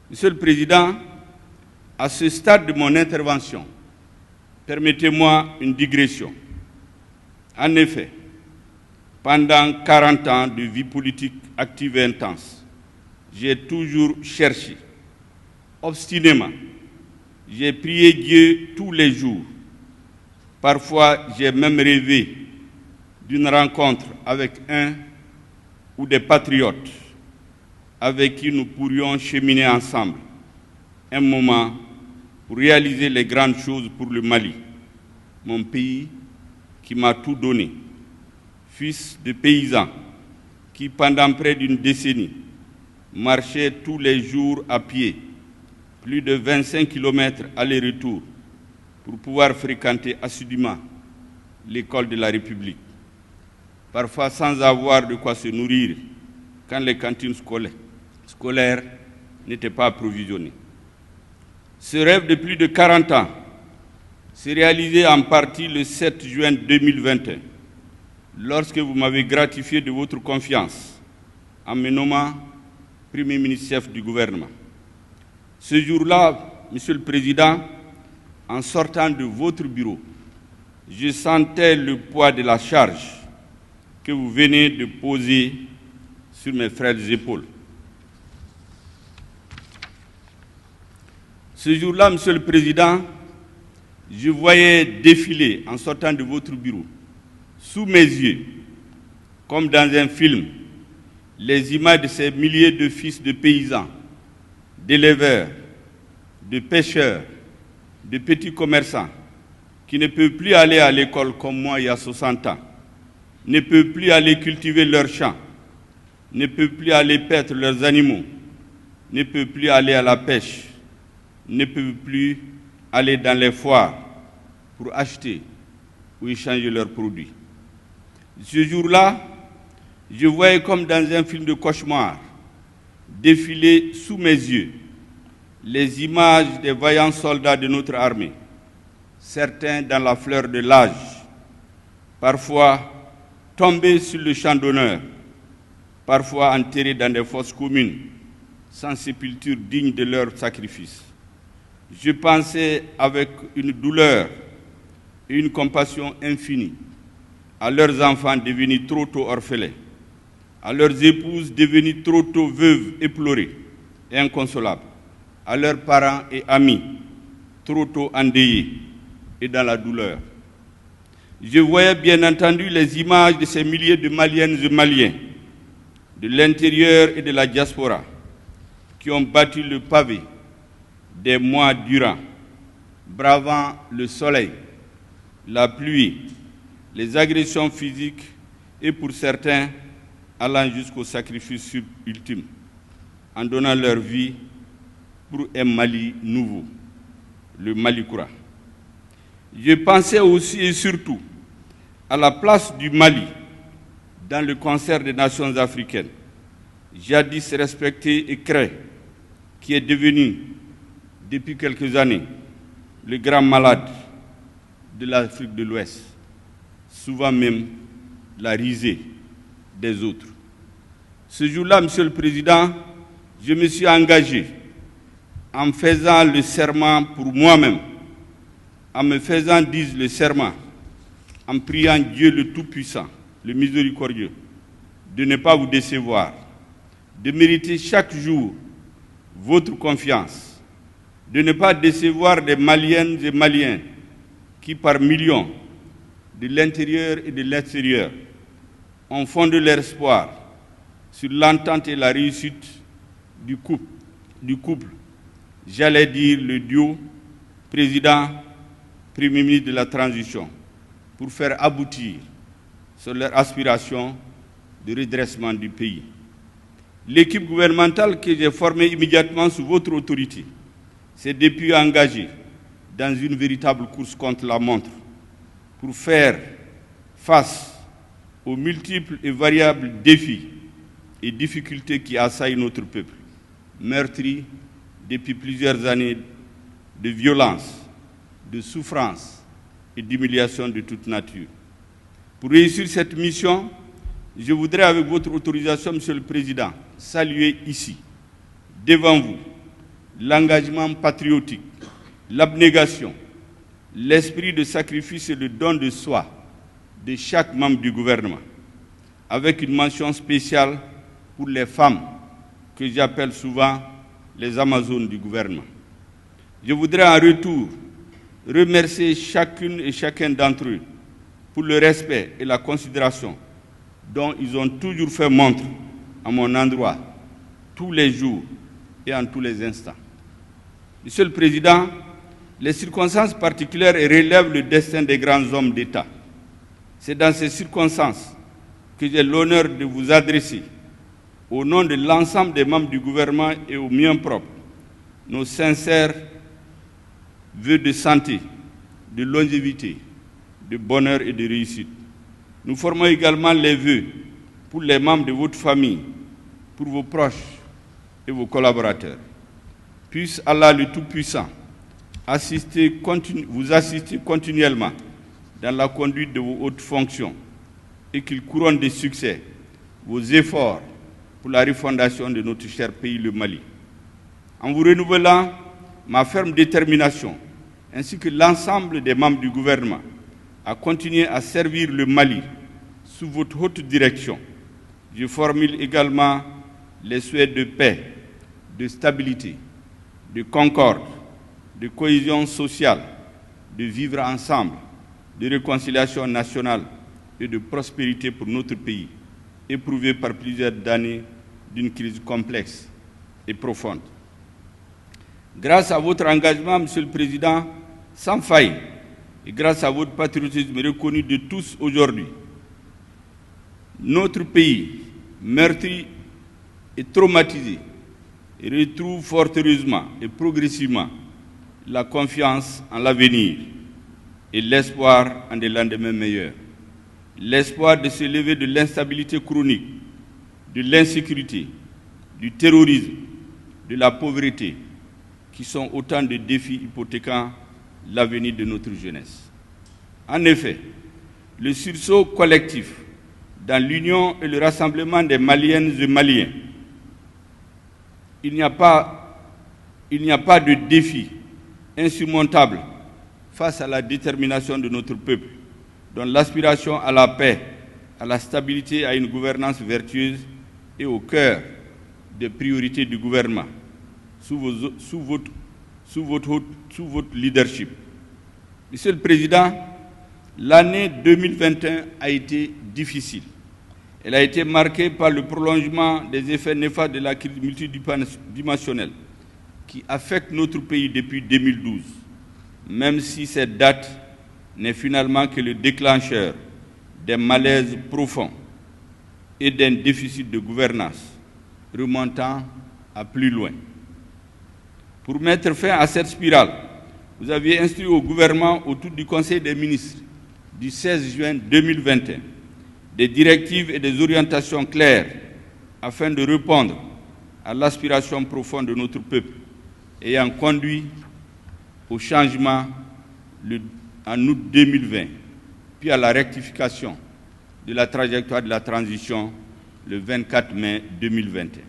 Monsieur le Président, à ce stade de mon intervention, permettez-moi une digression. En effet, pendant 40 ans de vie politique active et intense, j'ai toujours cherché, obstinément, j'ai prié Dieu tous les jours. Parfois, j'ai même rêvé d'une rencontre avec un ou des patriotes avec qui nous pourrions cheminer ensemble un moment pour réaliser les grandes choses pour le Mali, mon pays qui m'a tout donné, fils de paysans qui, pendant près d'une décennie, marchait tous les jours à pied, plus de 25 km aller-retour, pour pouvoir fréquenter assidûment l'école de la République, parfois sans avoir de quoi se nourrir quand les cantines scolaires n'étaient pas approvisionnées. Ce rêve de plus de 40 ans s'est réalisé en partie le 7 juin 2021, lorsque vous m'avez gratifié de votre confiance en me nommant Premier ministre-chef du gouvernement. Ce jour-là, Monsieur le Président, en sortant de votre bureau, je sentais le poids de la charge que vous venez de poser sur mes frêles épaules. Ce jour-là, Monsieur le Président, je voyais défiler, en sortant de votre bureau, sous mes yeux, comme dans un film, les images de ces milliers de fils de paysans, d'éleveurs, de pêcheurs, de petits commerçants, qui ne peuvent plus aller à l'école comme moi il y a 60 ans, ne peuvent plus aller cultiver leurs champs, ne peuvent plus aller paître leurs animaux, ne peuvent plus aller à la pêche, ne peuvent plus aller dans les foires pour acheter ou échanger leurs produits. Ce jour-là, je voyais comme dans un film de cauchemar défiler sous mes yeux les images des vaillants soldats de notre armée, certains dans la fleur de l'âge, parfois tombés sur le champ d'honneur, parfois enterrés dans des fosses communes, sans sépulture digne de leur sacrifice. Je pensais avec une douleur et une compassion infinie à leurs enfants devenus trop tôt orphelins, à leurs épouses devenues trop tôt veuves, éplorées et inconsolables, à leurs parents et amis trop tôt endeuillés et dans la douleur. Je voyais bien entendu les images de ces milliers de Maliennes et Maliens, de l'intérieur et de la diaspora, qui ont battu le pavé des mois durant, bravant le soleil, la pluie, les agressions physiques et pour certains allant jusqu'au sacrifice ultime, en donnant leur vie pour un Mali nouveau, le Mali Koura. Je pensais aussi et surtout à la place du Mali dans le concert des nations africaines, jadis respecté et craint, qui est devenu, depuis quelques années, le grand malade de l'Afrique de l'Ouest, souvent même la risée des autres. Ce jour-là, Monsieur le Président, je me suis engagé en faisant le serment pour moi-même, en me faisant dire le serment, en priant Dieu le Tout-Puissant, le Miséricordieux, de ne pas vous décevoir, de mériter chaque jour votre confiance, de ne pas décevoir des Maliennes et Maliens qui, par millions, de l'intérieur et de l'extérieur, ont fondé leur espoir sur l'entente et la réussite du couple, j'allais dire le duo président-premier ministre de la transition, pour faire aboutir sur leur aspiration de redressement du pays. L'équipe gouvernementale que j'ai formée immédiatement sous votre autorité s'est depuis engagée dans une véritable course contre la montre pour faire face aux multiples et variables défis et difficultés qui assaillent notre peuple, meurtri depuis plusieurs années de violence, de souffrance et d'humiliation de toute nature. Pour réussir cette mission, je voudrais, avec votre autorisation, Monsieur le Président, saluer ici, devant vous, l'engagement patriotique, l'abnégation, l'esprit de sacrifice et le don de soi de chaque membre du gouvernement, avec une mention spéciale pour les femmes que j'appelle souvent les Amazones du gouvernement. Je voudrais en retour remercier chacune et chacun d'entre eux pour le respect et la considération dont ils ont toujours fait montre à mon endroit, tous les jours et en tous les instants. Monsieur le Président, les circonstances particulières relèvent le destin des grands hommes d'État. C'est dans ces circonstances que j'ai l'honneur de vous adresser, au nom de l'ensemble des membres du gouvernement et au mien propre, nos sincères vœux de santé, de longévité, de bonheur et de réussite. Nous formons également les vœux pour les membres de votre famille, pour vos proches et vos collaborateurs. Puisse Allah le Tout-Puissant vous assister continuellement dans la conduite de vos hautes fonctions et qu'il couronne de succès vos efforts pour la refondation de notre cher pays, le Mali. En vous renouvelant ma ferme détermination, ainsi que l'ensemble des membres du gouvernement, à continuer à servir le Mali sous votre haute direction, je formule également les souhaits de paix, de stabilité, de concorde, de cohésion sociale, de vivre ensemble, de réconciliation nationale et de prospérité pour notre pays, éprouvé par plusieurs années d'une crise complexe et profonde. Grâce à votre engagement, Monsieur le Président, sans faille, et grâce à votre patriotisme reconnu de tous aujourd'hui, notre pays, meurtri et traumatisé, retrouve fort heureusement et progressivement la confiance en l'avenir et l'espoir en des lendemains meilleurs. L'espoir de se lever de l'instabilité chronique, de l'insécurité, du terrorisme, de la pauvreté, qui sont autant de défis hypothéquant l'avenir de notre jeunesse. En effet, le sursaut collectif dans l'union et le rassemblement des Maliennes et Maliens, il n'y a pas de défi insurmontable face à la détermination de notre peuple, dont l'aspiration à la paix, à la stabilité et à une gouvernance vertueuse est au cœur des priorités du gouvernement, sous votre leadership. Monsieur le Président, l'année 2021 a été difficile. Elle a été marquée par le prolongement des effets néfastes de la crise multidimensionnelle qui affecte notre pays depuis 2012, même si cette date n'est finalement que le déclencheur d'un malaise profond et d'un déficit de gouvernance remontant à plus loin. Pour mettre fin à cette spirale, vous aviez instruit au gouvernement autour du Conseil des ministres du 16 juin 2021 des directives et des orientations claires afin de répondre à l'aspiration profonde de notre peuple ayant conduit au changement en août 2020, puis à la rectification de la trajectoire de la transition le 24 mai 2021.